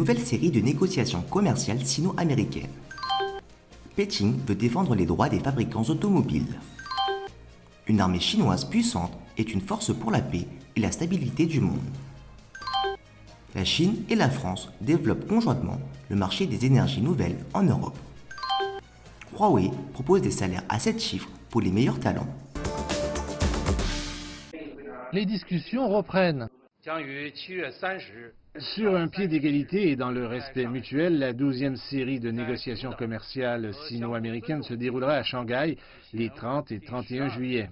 Nouvelle série de négociations commerciales sino-américaines. Pékin veut défendre les droits des fabricants automobiles. Une armée chinoise puissante est une force pour la paix et la stabilité du monde. La Chine et la France développent conjointement le marché des énergies nouvelles en Europe. Huawei propose des salaires à 7 chiffres pour les meilleurs talents. Les discussions reprennent. Sur un pied d'égalité et dans le respect mutuel, la 12e série de négociations commerciales sino-américaines se déroulera à Shanghai les 30 et 31 juillet.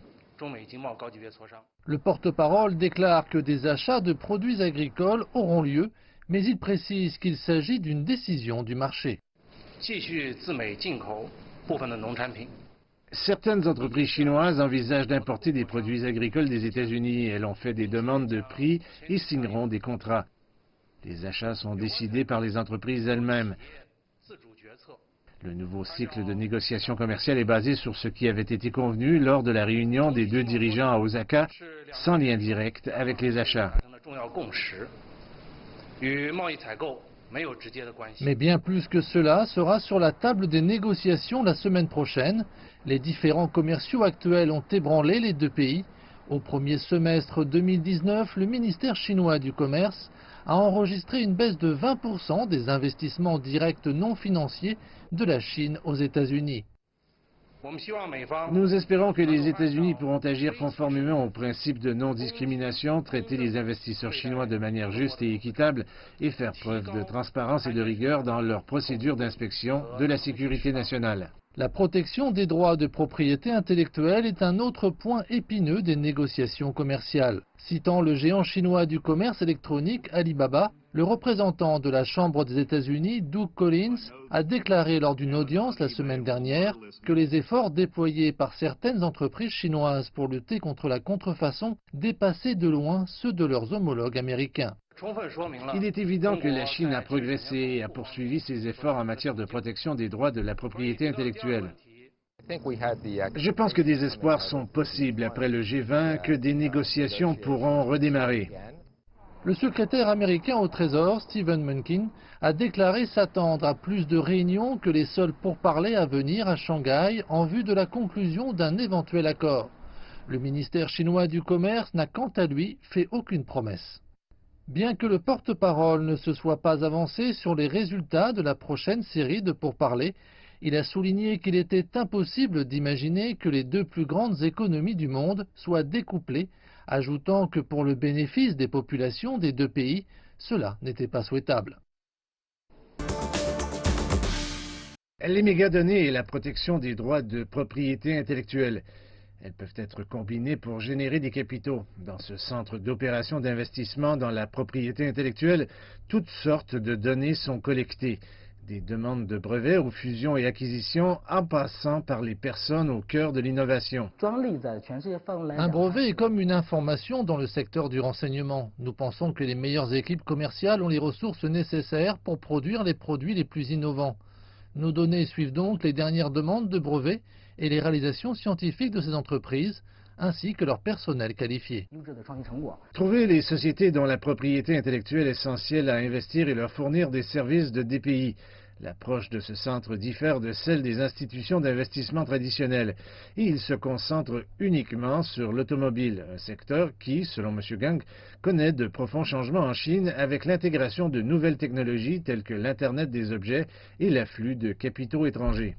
Le porte-parole déclare que des achats de produits agricoles auront lieu, mais il précise qu'il s'agit d'une décision du marché. Certaines entreprises chinoises envisagent d'importer des produits agricoles des États-Unis. Elles ont fait des demandes de prix et signeront des contrats. Les achats sont décidés par les entreprises elles-mêmes. Le nouveau cycle de négociations commerciales est basé sur ce qui avait été convenu lors de la réunion des deux dirigeants à Osaka, sans lien direct avec les achats. Mais bien plus que cela sera sur la table des négociations la semaine prochaine. Les différends commerciaux actuels ont ébranlé les deux pays. Au premier semestre 2019, le ministère chinois du Commerce a enregistré une baisse de 20% des investissements directs non financiers de la Chine aux États-Unis. Nous espérons que les États-Unis pourront agir conformément au principe de non-discrimination, traiter les investisseurs chinois de manière juste et équitable et faire preuve de transparence et de rigueur dans leurs procédures d'inspection de la sécurité nationale. La protection des droits de propriété intellectuelle est un autre point épineux des négociations commerciales. Citant le géant chinois du commerce électronique Alibaba, le représentant de la Chambre des États-Unis, Doug Collins, a déclaré lors d'une audience la semaine dernière que les efforts déployés par certaines entreprises chinoises pour lutter contre la contrefaçon dépassaient de loin ceux de leurs homologues américains. Il est évident que la Chine a progressé et a poursuivi ses efforts en matière de protection des droits de la propriété intellectuelle. Je pense que des espoirs sont possibles après le G20, que des négociations pourront redémarrer. Le secrétaire américain au Trésor, Stephen Mnuchin, a déclaré s'attendre à plus de réunions que les seuls pourparlers à venir à Shanghai en vue de la conclusion d'un éventuel accord. Le ministère chinois du Commerce n'a quant à lui fait aucune promesse. Bien que le porte-parole ne se soit pas avancé sur les résultats de la prochaine série de pourparlers, il a souligné qu'il était impossible d'imaginer que les deux plus grandes économies du monde soient découplées, ajoutant que pour le bénéfice des populations des deux pays, cela n'était pas souhaitable. Les mégadonnées et la protection des droits de propriété intellectuelle. Elles peuvent être combinées pour générer des capitaux. Dans ce centre d'opération d'investissement dans la propriété intellectuelle, toutes sortes de données sont collectées. Des demandes de brevets aux fusions et acquisitions en passant par les personnes au cœur de l'innovation. Un brevet est comme une information dans le secteur du renseignement. Nous pensons que les meilleures équipes commerciales ont les ressources nécessaires pour produire les produits les plus innovants. Nos données suivent donc les dernières demandes de brevets et les réalisations scientifiques de ces entreprises, ainsi que leur personnel qualifié. Trouver les sociétés dont la propriété intellectuelle est essentielle à investir et leur fournir des services de DPI. L'approche de ce centre diffère de celle des institutions d'investissement traditionnelles et il se concentre uniquement sur l'automobile, un secteur qui, selon M. Gang, connaît de profonds changements en Chine avec l'intégration de nouvelles technologies telles que l'Internet des objets et l'afflux de capitaux étrangers.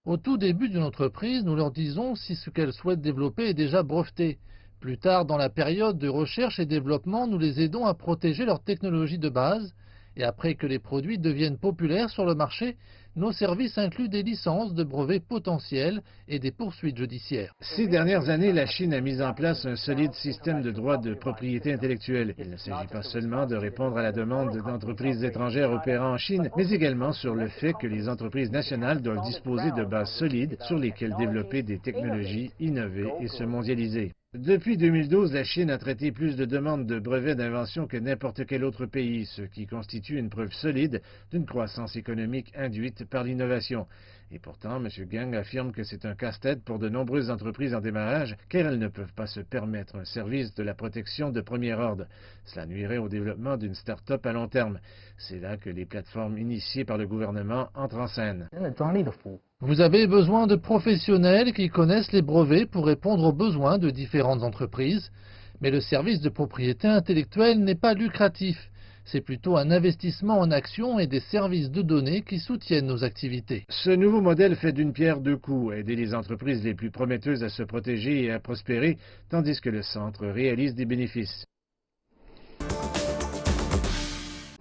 Au tout début d'une entreprise, nous leur disons si ce qu'elle souhaite développer est déjà breveté. Plus tard, dans la période de recherche et développement, nous les aidons à protéger leur technologie de base. Et après que les produits deviennent populaires sur le marché, nos services incluent des licences de brevets potentiels et des poursuites judiciaires. Ces dernières années, la Chine a mis en place un solide système de droits de propriété intellectuelle. Il ne s'agit pas seulement de répondre à la demande d'entreprises étrangères opérant en Chine, mais également sur le fait que les entreprises nationales doivent disposer de bases solides sur lesquelles développer des technologies, innover et se mondialiser. Depuis 2012, la Chine a traité plus de demandes de brevets d'invention que n'importe quel autre pays, ce qui constitue une preuve solide d'une croissance économique induite par l'innovation. Et pourtant, M. Gang affirme que c'est un casse-tête pour de nombreuses entreprises en démarrage, car elles ne peuvent pas se permettre un service de la protection de premier ordre. Cela nuirait au développement d'une start-up à long terme. C'est là que les plateformes initiées par le gouvernement entrent en scène. Vous avez besoin de professionnels qui connaissent les brevets pour répondre aux besoins de différentes entreprises, mais le service de propriété intellectuelle n'est pas lucratif. C'est plutôt un investissement en actions et des services de données qui soutiennent nos activités. Ce nouveau modèle fait d'une pierre deux coups, aider les entreprises les plus prometteuses à se protéger et à prospérer, tandis que le centre réalise des bénéfices.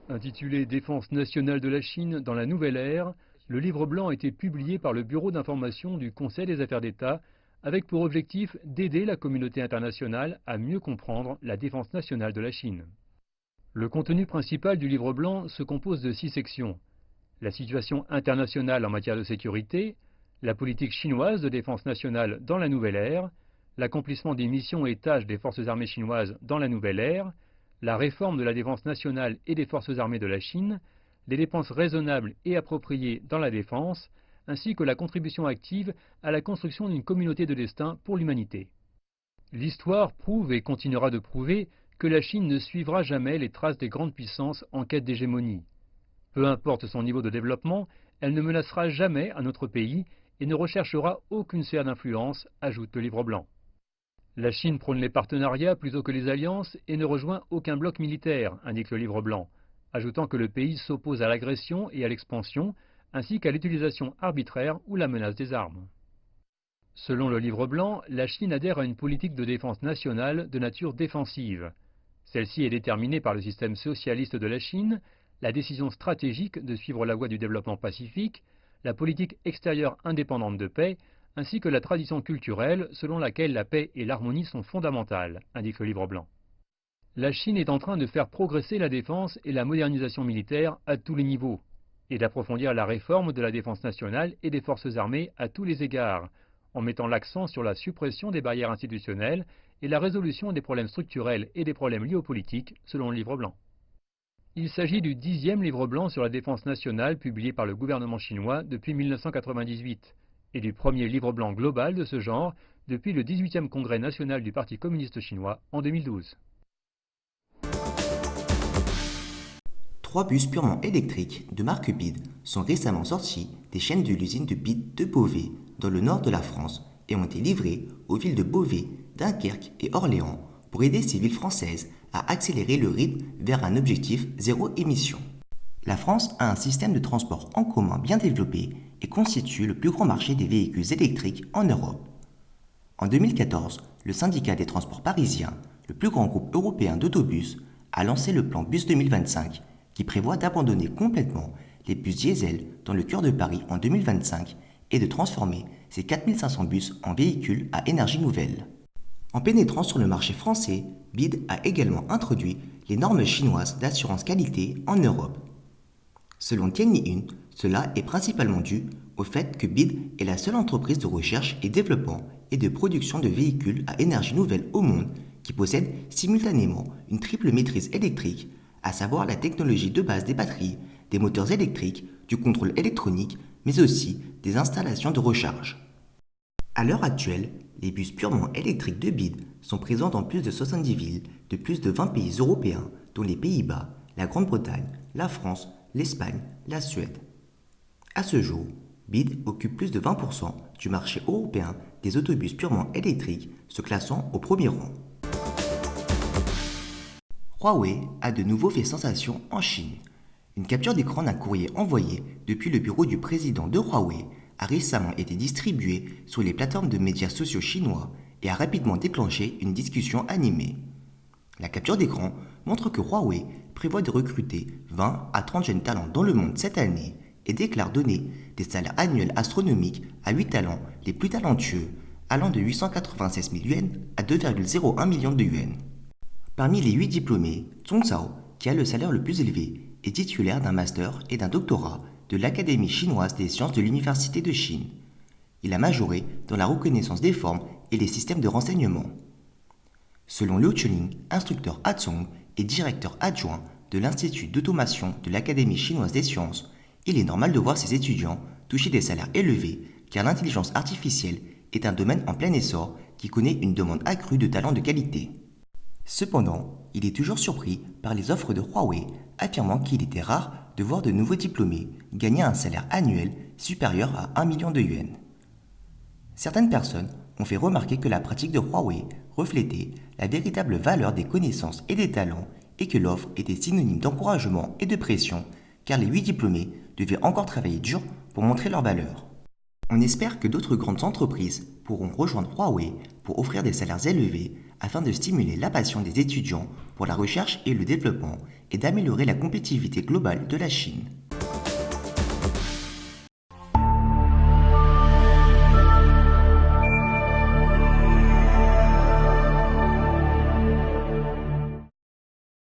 Intitulé Défense nationale de la Chine dans la nouvelle ère, le livre blanc a été publié par le Bureau d'information du Conseil des affaires d'État avec pour objectif d'aider la communauté internationale à mieux comprendre la défense nationale de la Chine. Le contenu principal du livre blanc se compose de 6 sections. La situation internationale en matière de sécurité, la politique chinoise de défense nationale dans la nouvelle ère, l'accomplissement des missions et tâches des forces armées chinoises dans la nouvelle ère, la réforme de la défense nationale et des forces armées de la Chine, les dépenses raisonnables et appropriées dans la défense, ainsi que la contribution active à la construction d'une communauté de destin pour l'humanité. L'histoire prouve et continuera de prouver que la Chine ne suivra jamais les traces des grandes puissances en quête d'hégémonie. Peu importe son niveau de développement, elle ne menacera jamais un autre pays et ne recherchera aucune sphère d'influence, ajoute le livre blanc. La Chine prône les partenariats plutôt que les alliances et ne rejoint aucun bloc militaire, indique le livre blanc, ajoutant que le pays s'oppose à l'agression et à l'expansion, ainsi qu'à l'utilisation arbitraire ou la menace des armes. Selon le livre blanc, la Chine adhère à une politique de défense nationale de nature défensive. Celle-ci est déterminée par le système socialiste de la Chine, la décision stratégique de suivre la voie du développement pacifique, la politique extérieure indépendante de paix, ainsi que la tradition culturelle selon laquelle la paix et l'harmonie sont fondamentales, indique le livre blanc. La Chine est en train de faire progresser la défense et la modernisation militaire à tous les niveaux, et d'approfondir la réforme de la défense nationale et des forces armées à tous les égards, en mettant l'accent sur la suppression des barrières institutionnelles et la résolution des problèmes structurels et des problèmes liés aux politiques, selon le livre blanc. Il s'agit du 10e livre blanc sur la défense nationale publié par le gouvernement chinois depuis 1998, et du premier livre blanc global de ce genre depuis le 18e congrès national du Parti communiste chinois en 2012. 3 bus purement électriques de marque BYD sont récemment sortis des chaînes de l'usine de BYD de Beauvais, dans le nord de la France, et ont été livrés aux villes de Beauvais, Dunkerque et Orléans pour aider ces villes françaises à accélérer le rythme vers un objectif zéro émission. La France a un système de transport en commun bien développé et constitue le plus grand marché des véhicules électriques en Europe. En 2014, le syndicat des transports parisiens, le plus grand groupe européen d'autobus, a lancé le plan Bus 2025 qui prévoit d'abandonner complètement les bus diesel dans le cœur de Paris en 2025 et de transformer ces 4500 bus en véhicules à énergie nouvelle. En pénétrant sur le marché français, BYD a également introduit les normes chinoises d'assurance qualité en Europe. Selon Tianyi, cela est principalement dû au fait que BYD est la seule entreprise de recherche et développement et de production de véhicules à énergie nouvelle au monde qui possède simultanément une triple maîtrise électrique, à savoir la technologie de base des batteries, des moteurs électriques, du contrôle électronique, mais aussi des installations de recharge. À l'heure actuelle, les bus purement électriques de BYD sont présents dans plus de 70 villes de plus de 20 pays européens, dont les Pays-Bas, la Grande-Bretagne, la France, l'Espagne, la Suède. À ce jour, BYD occupe plus de 20% du marché européen des autobus purement électriques, se classant au premier rang. Huawei a de nouveau fait sensation en Chine. Une capture d'écran d'un courrier envoyé depuis le bureau du président de Huawei a récemment été distribuée sur les plateformes de médias sociaux chinois et a rapidement déclenché une discussion animée. La capture d'écran montre que Huawei prévoit de recruter 20 à 30 jeunes talents dans le monde cette année et déclare donner des salaires annuels astronomiques à 8 talents les plus talentueux, allant de 896 000 yuan à 2,01 millions de yuan. Parmi les 8 diplômés, Zhong Zhao, qui a le salaire le plus élevé, est titulaire d'un master et d'un doctorat de l'Académie chinoise des sciences de l'Université de Chine. Il a majoré dans la reconnaissance des formes et les systèmes de renseignement. Selon Liu Chuling, instructeur à Zhong et directeur adjoint de l'Institut d'automation de l'Académie chinoise des sciences, il est normal de voir ses étudiants toucher des salaires élevés car l'intelligence artificielle est un domaine en plein essor qui connaît une demande accrue de talents de qualité. Cependant, il est toujours surpris par les offres de Huawei affirmant qu'il était rare de voir de nouveaux diplômés gagner un salaire annuel supérieur à 1 million de yuans. Certaines personnes ont fait remarquer que la pratique de Huawei reflétait la véritable valeur des connaissances et des talents et que l'offre était synonyme d'encouragement et de pression car les 8 diplômés devaient encore travailler dur pour montrer leur valeur. On espère que d'autres grandes entreprises pourront rejoindre Huawei pour offrir des salaires élevés afin de stimuler la passion des étudiants pour la recherche et le développement et d'améliorer la compétitivité globale de la Chine.